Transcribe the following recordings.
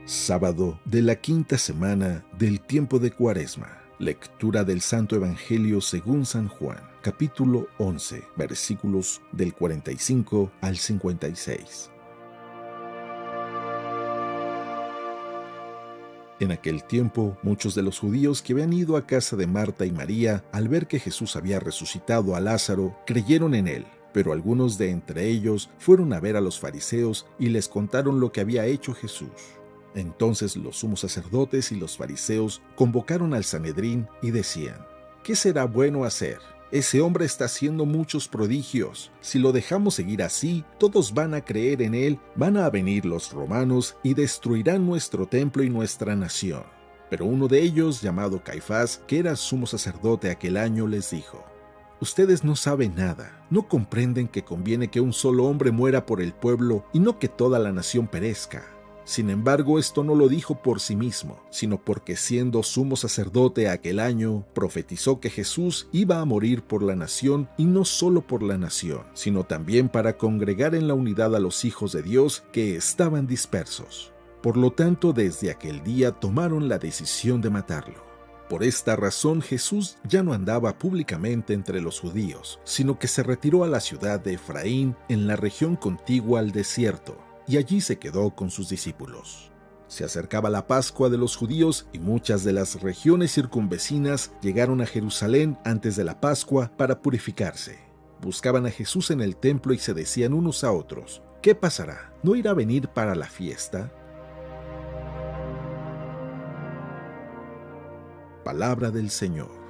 Sábado de la quinta semana del tiempo de Cuaresma. Lectura del Santo Evangelio según San Juan, capítulo 11, versículos del 45 al 56. En aquel tiempo, muchos de los judíos que habían ido a casa de Marta y María, al ver que Jesús había resucitado a Lázaro, creyeron en él. Pero algunos de entre ellos fueron a ver a los fariseos y les contaron lo que había hecho Jesús. Entonces los sumos sacerdotes y los fariseos convocaron al Sanedrín y decían: ¿qué será bueno hacer? Ese hombre está haciendo muchos prodigios. Si lo dejamos seguir así, todos van a creer en él, van a venir los romanos y destruirán nuestro templo y nuestra nación. Pero uno de ellos, llamado Caifás, que era sumo sacerdote aquel año, les dijo: ustedes no saben nada, no comprenden que conviene que un solo hombre muera por el pueblo y no que toda la nación perezca. Sin embargo, esto no lo dijo por sí mismo, sino porque siendo sumo sacerdote aquel año, profetizó que Jesús iba a morir por la nación, y no solo por la nación, sino también para congregar en la unidad a los hijos de Dios que estaban dispersos. Por lo tanto, desde aquel día tomaron la decisión de matarlo. Por esta razón Jesús ya no andaba públicamente entre los judíos, sino que se retiró a la ciudad de Efraín, en la región contigua al desierto, y allí se quedó con sus discípulos. Se acercaba la Pascua de los judíos y muchas de las regiones circunvecinas llegaron a Jerusalén antes de la Pascua para purificarse. Buscaban a Jesús en el templo y se decían unos a otros: ¿qué pasará? ¿No irá a venir para la fiesta? Palabra del Señor.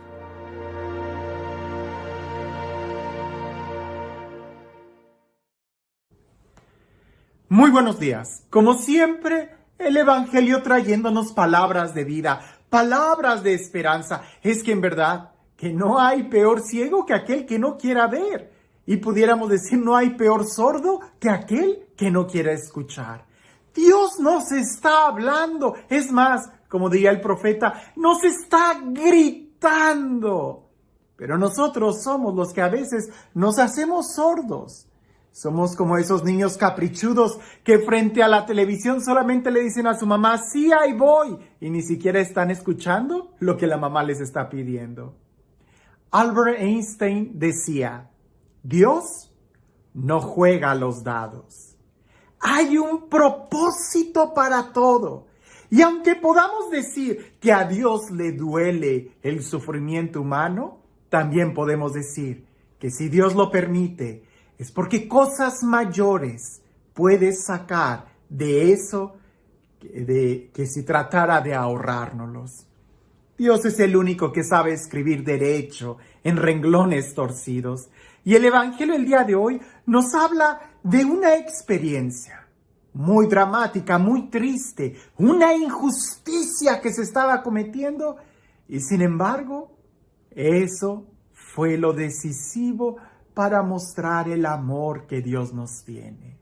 Muy buenos días. Como siempre, el Evangelio trayéndonos palabras de vida, palabras de esperanza. Es que en verdad que no hay peor ciego que aquel que no quiera ver. Y pudiéramos decir, no hay peor sordo que aquel que no quiera escuchar. Dios nos está hablando. Es más, como diría el profeta, nos está gritando. Pero nosotros somos los que a veces nos hacemos sordos. Somos como esos niños caprichudos que frente a la televisión solamente le dicen a su mamá: sí, ahí voy, y ni siquiera están escuchando lo que la mamá les está pidiendo. Albert Einstein decía: Dios no juega a los dados. Hay un propósito para todo. Y aunque podamos decir que a Dios le duele el sufrimiento humano, también podemos decir que si Dios lo permite, es porque cosas mayores puedes sacar de eso que si tratara de ahorrárnoslos. Dios es el único que sabe escribir derecho en renglones torcidos. Y el Evangelio el día de hoy nos habla de una experiencia muy dramática, muy triste, una injusticia que se estaba cometiendo. Y sin embargo, eso fue lo decisivo para mostrar el amor que Dios nos tiene.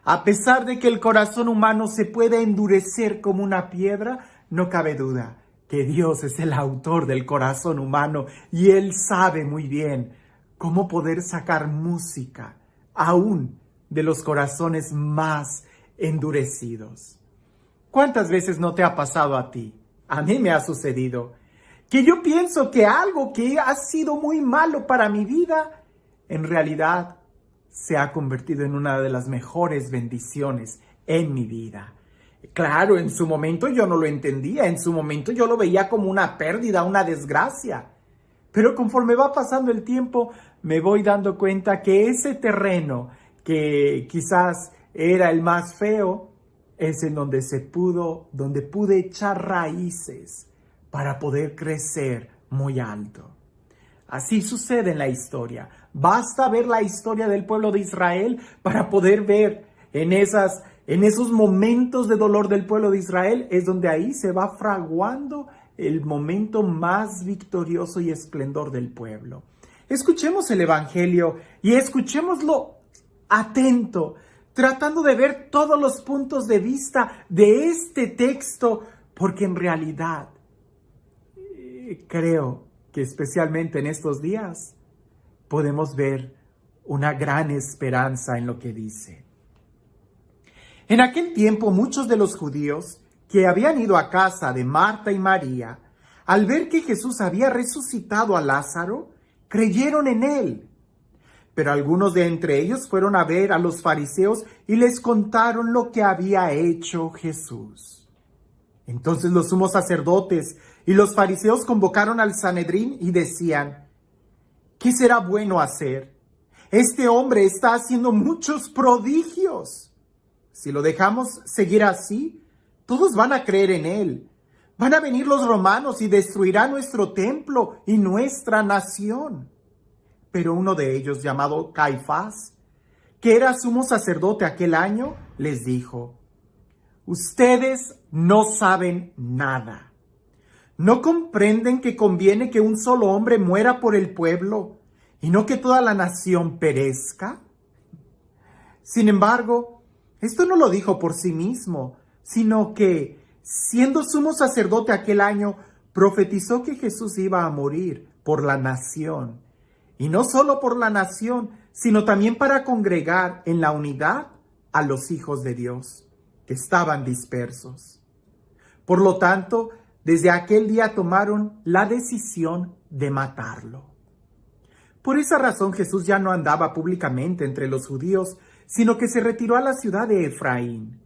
A pesar de que el corazón humano se puede endurecer como una piedra, no cabe duda que Dios es el autor del corazón humano y Él sabe muy bien cómo poder sacar música aún de los corazones más endurecidos. ¿Cuántas veces no te ha pasado a ti? A mí me ha sucedido que yo pienso que algo que ha sido muy malo para mi vida en realidad se ha convertido en una de las mejores bendiciones en mi vida. Claro, en su momento yo no lo entendía, en su momento yo lo veía como una pérdida, una desgracia. Pero conforme va pasando el tiempo, me voy dando cuenta que ese terreno que quizás era el más feo, es en donde donde pude echar raíces para poder crecer muy alto. Así sucede en la historia. Basta ver la historia del pueblo de Israel para poder ver en esos momentos de dolor del pueblo de Israel, es donde ahí se va fraguando el momento más victorioso y esplendor del pueblo. Escuchemos el Evangelio y escuchémoslo atento, tratando de ver todos los puntos de vista de este texto, porque en realidad creo que especialmente en estos días podemos ver una gran esperanza en lo que dice. En aquel tiempo muchos de los judíos que habían ido a casa de Marta y María, al ver que Jesús había resucitado a Lázaro, creyeron en él. Pero algunos de entre ellos fueron a ver a los fariseos y les contaron lo que había hecho Jesús. Entonces los sumos sacerdotes y los fariseos convocaron al Sanedrín y decían: ¿qué será bueno hacer? Este hombre está haciendo muchos prodigios. Si lo dejamos seguir así, todos van a creer en él. Van a venir los romanos y destruirán nuestro templo y nuestra nación. Pero uno de ellos, llamado Caifás, que era sumo sacerdote aquel año, les dijo: ustedes no saben nada. ¿No comprenden que conviene que un solo hombre muera por el pueblo y no que toda la nación perezca? Sin embargo, esto no lo dijo por sí mismo, sino que, siendo sumo sacerdote aquel año, profetizó que Jesús iba a morir por la nación. Y no solo por la nación, sino también para congregar en la unidad a los hijos de Dios, que estaban dispersos. Por lo tanto, desde aquel día tomaron la decisión de matarlo. Por esa razón Jesús ya no andaba públicamente entre los judíos, sino que se retiró a la ciudad de Efraín,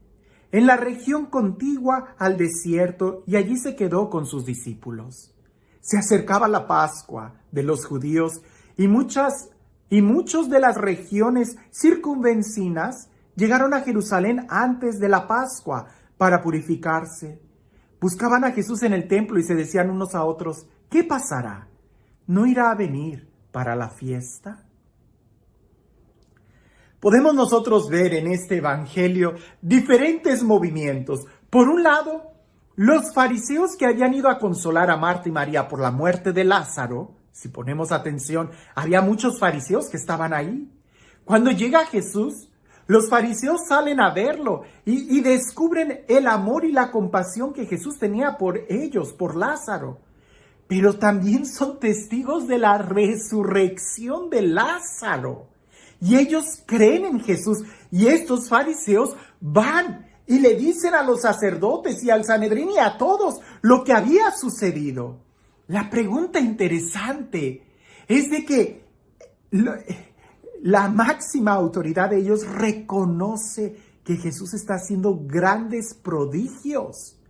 en la región contigua al desierto, y allí se quedó con sus discípulos. Se acercaba la Pascua de los judíos, y muchos de las regiones circunvecinas llegaron a Jerusalén antes de la Pascua para purificarse. Buscaban a Jesús en el templo y se decían unos a otros: ¿qué pasará? ¿No irá a venir para la fiesta? Podemos nosotros ver en este evangelio diferentes movimientos. Por un lado, los fariseos que habían ido a consolar a Marta y María por la muerte de Lázaro. Si ponemos atención, había muchos fariseos que estaban ahí. Cuando llega Jesús, los fariseos salen a verlo y descubren el amor y la compasión que Jesús tenía por ellos, por Lázaro. Pero también son testigos de la resurrección de Lázaro. Y ellos creen en Jesús. Y estos fariseos van y le dicen a los sacerdotes y al Sanedrín y a todos lo que había sucedido. La pregunta interesante es de que la máxima autoridad de ellos reconoce que Jesús está haciendo grandes prodigios.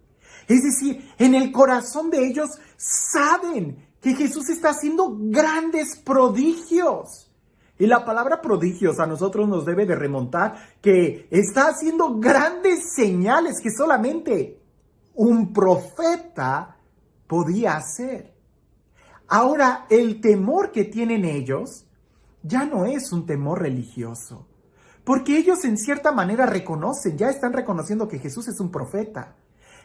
Es decir, en el corazón de ellos saben que Jesús está haciendo grandes prodigios. Y la palabra prodigios a nosotros nos debe de remontar que está haciendo grandes señales que solamente un profeta podía hacer. Ahora, el temor que tienen ellos ya no es un temor religioso, porque ellos en cierta manera ya están reconociendo que Jesús es un profeta.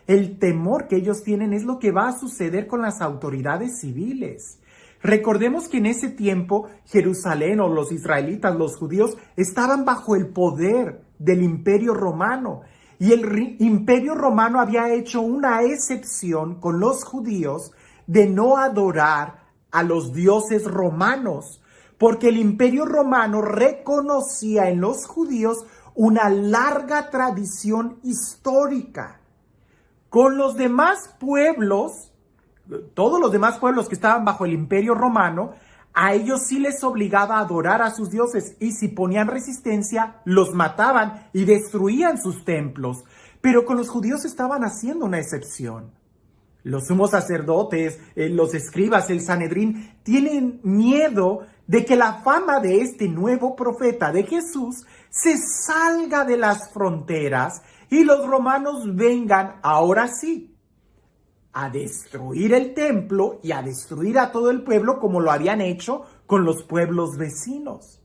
El temor que ellos tienen es lo que va a suceder con las autoridades civiles. Recordemos que en ese tiempo Jerusalén o los israelitas, los judíos, estaban bajo el poder del Imperio Romano. Y el Imperio Romano había hecho una excepción con los judíos de no adorar a los dioses romanos, porque el Imperio Romano reconocía en los judíos una larga tradición histórica. Con los demás pueblos, todos los demás pueblos que estaban bajo el Imperio Romano, a ellos sí les obligaba a adorar a sus dioses, y si ponían resistencia, los mataban y destruían sus templos. Pero con los judíos estaban haciendo una excepción. Los sumos sacerdotes, los escribas, el Sanedrín, tienen miedo de que la fama de este nuevo profeta de Jesús se salga de las fronteras y los romanos vengan, ahora sí, a destruir el templo y a destruir a todo el pueblo como lo habían hecho con los pueblos vecinos.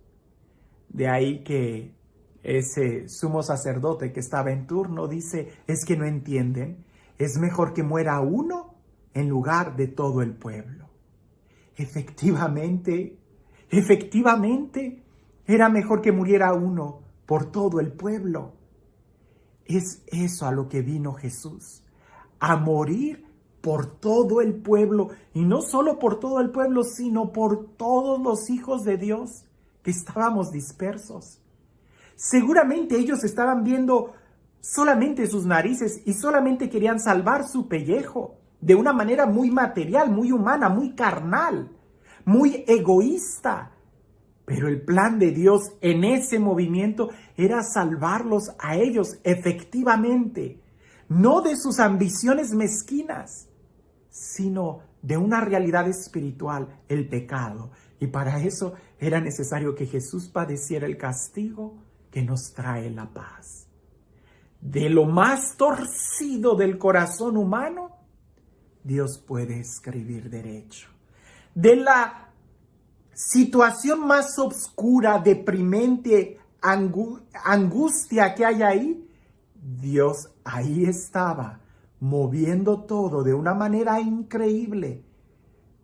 De ahí que ese sumo sacerdote que estaba en turno dice: es que no entienden, es mejor que muera uno en lugar de todo el pueblo. Efectivamente, era mejor que muriera uno por todo el pueblo. Es eso a lo que vino Jesús, a morir por todo el pueblo, y no solo por todo el pueblo, sino por todos los hijos de Dios que estábamos dispersos. Seguramente ellos estaban viendo solamente sus narices y solamente querían salvar su pellejo de una manera muy material, muy humana, muy carnal, muy egoísta. Pero el plan de Dios en ese movimiento era salvarlos a ellos efectivamente, no de sus ambiciones mezquinas, sino de una realidad espiritual, el pecado. Y para eso era necesario que Jesús padeciera el castigo que nos trae la paz. De lo más torcido del corazón humano, Dios puede escribir derecho. De la situación más oscura, deprimente, angustia que hay ahí, Dios ahí estaba, moviendo todo de una manera increíble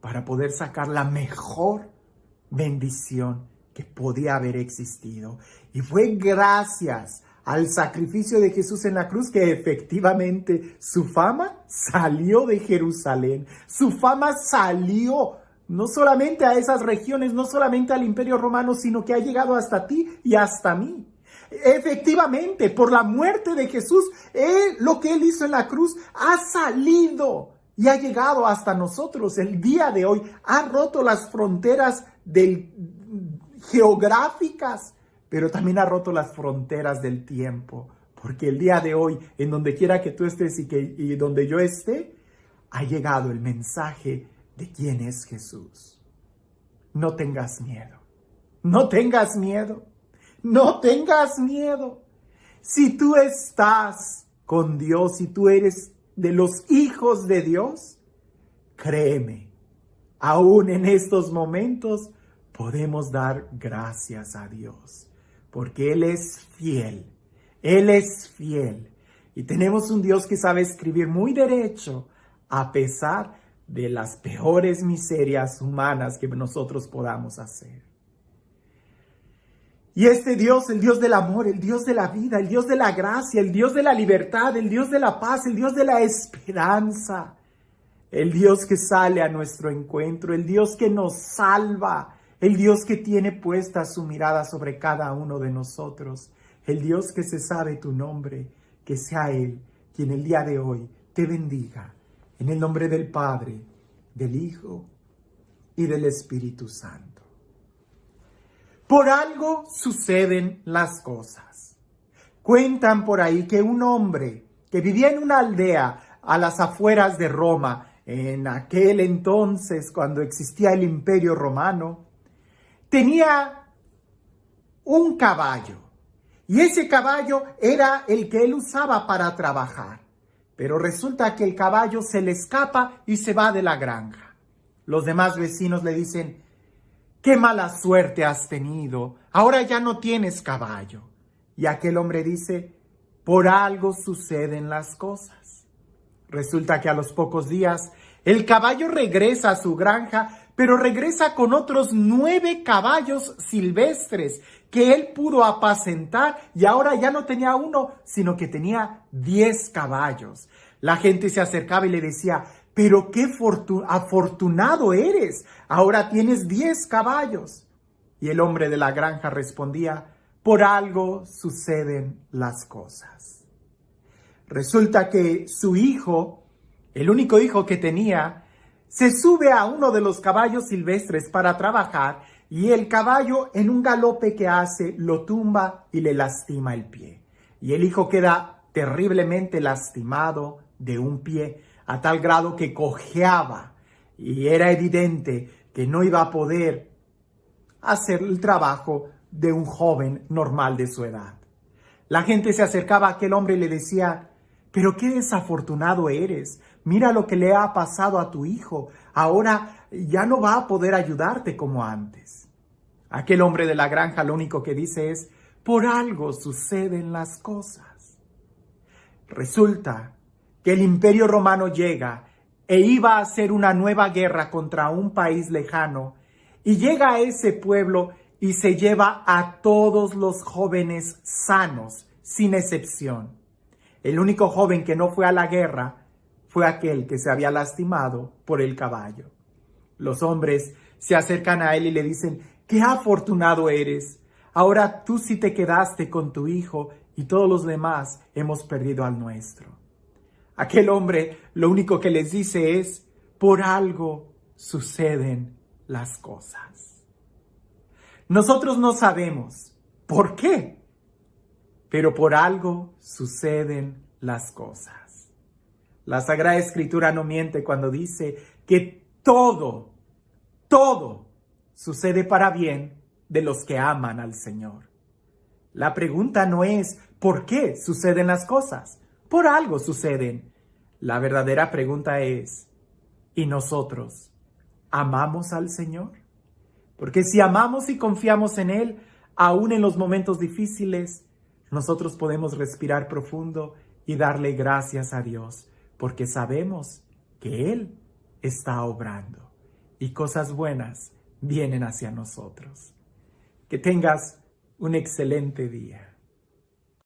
para poder sacar la mejor bendición que podía haber existido. Y fue gracias al sacrificio de Jesús en la cruz que efectivamente su fama salió de Jerusalén. Su fama salió no solamente a esas regiones, no solamente al Imperio Romano, sino que ha llegado hasta ti y hasta mí. Efectivamente, por la muerte de Jesús, lo que Él hizo en la cruz ha salido y ha llegado hasta nosotros. El día de hoy ha roto las fronteras geográficas, pero también ha roto las fronteras del tiempo. Porque el día de hoy, en donde quiera que tú estés y donde yo esté, ha llegado el mensaje de quién es Jesús. No tengas miedo. No tengas miedo. No tengas miedo. Si tú estás con Dios, si tú eres de los hijos de Dios, créeme, aún en estos momentos podemos dar gracias a Dios, porque Él es fiel. Él es fiel. Y tenemos un Dios que sabe escribir muy derecho, a pesar de las peores miserias humanas que nosotros podamos hacer. Y este Dios, el Dios del amor, el Dios de la vida, el Dios de la gracia, el Dios de la libertad, el Dios de la paz, el Dios de la esperanza, el Dios que sale a nuestro encuentro, el Dios que nos salva, el Dios que tiene puesta su mirada sobre cada uno de nosotros, el Dios que se sabe tu nombre, que sea Él quien el día de hoy te bendiga, en el nombre del Padre, del Hijo y del Espíritu Santo. Por algo suceden las cosas. Cuentan por ahí que un hombre que vivía en una aldea a las afueras de Roma, en aquel entonces cuando existía el Imperio Romano, tenía un caballo. Y ese caballo era el que él usaba para trabajar. Pero resulta que el caballo se le escapa y se va de la granja. Los demás vecinos le dicen: ¡qué mala suerte has tenido! Ahora ya no tienes caballo. Y aquel hombre dice: por algo suceden las cosas. Resulta que a los pocos días el caballo regresa a su granja, pero regresa con otros 9 caballos silvestres que él pudo apacentar, y ahora ya no tenía uno, sino que tenía 10 caballos. La gente se acercaba y le decía: pero qué afortunado eres, ahora tienes 10 caballos. Y el hombre de la granja respondía: por algo suceden las cosas. Resulta que su hijo, el único hijo que tenía, se sube a uno de los caballos silvestres para trabajar, y el caballo, en un galope que hace, lo tumba y le lastima el pie. Y el hijo queda terriblemente lastimado de un pie, a tal grado que cojeaba, y era evidente que no iba a poder hacer el trabajo de un joven normal de su edad. La gente se acercaba a aquel hombre y le decía: pero qué desafortunado eres, mira lo que le ha pasado a tu hijo, ahora ya no va a poder ayudarte como antes. Aquel hombre de la granja lo único que dice es: por algo suceden las cosas. Resulta que el Imperio Romano llega e iba a hacer una nueva guerra contra un país lejano, y llega a ese pueblo y se lleva a todos los jóvenes sanos, sin excepción. El único joven que no fue a la guerra fue aquel que se había lastimado por el caballo. Los hombres se acercan a él y le dicen: ¡qué afortunado eres! Ahora tú sí te quedaste con tu hijo y todos los demás hemos perdido al nuestro. Aquel hombre lo único que les dice es, por algo suceden las cosas. Nosotros no sabemos por qué, pero por algo suceden las cosas. La Sagrada Escritura no miente cuando dice que todo sucede para bien de los que aman al Señor. La pregunta no es ¿por qué suceden las cosas? Por algo suceden. La verdadera pregunta es ¿y nosotros amamos al Señor? Porque si amamos y confiamos en Él, aún en los momentos difíciles, nosotros podemos respirar profundo y darle gracias a Dios, porque sabemos que Él está obrando y cosas buenas vienen hacia nosotros. Que tengas un excelente día.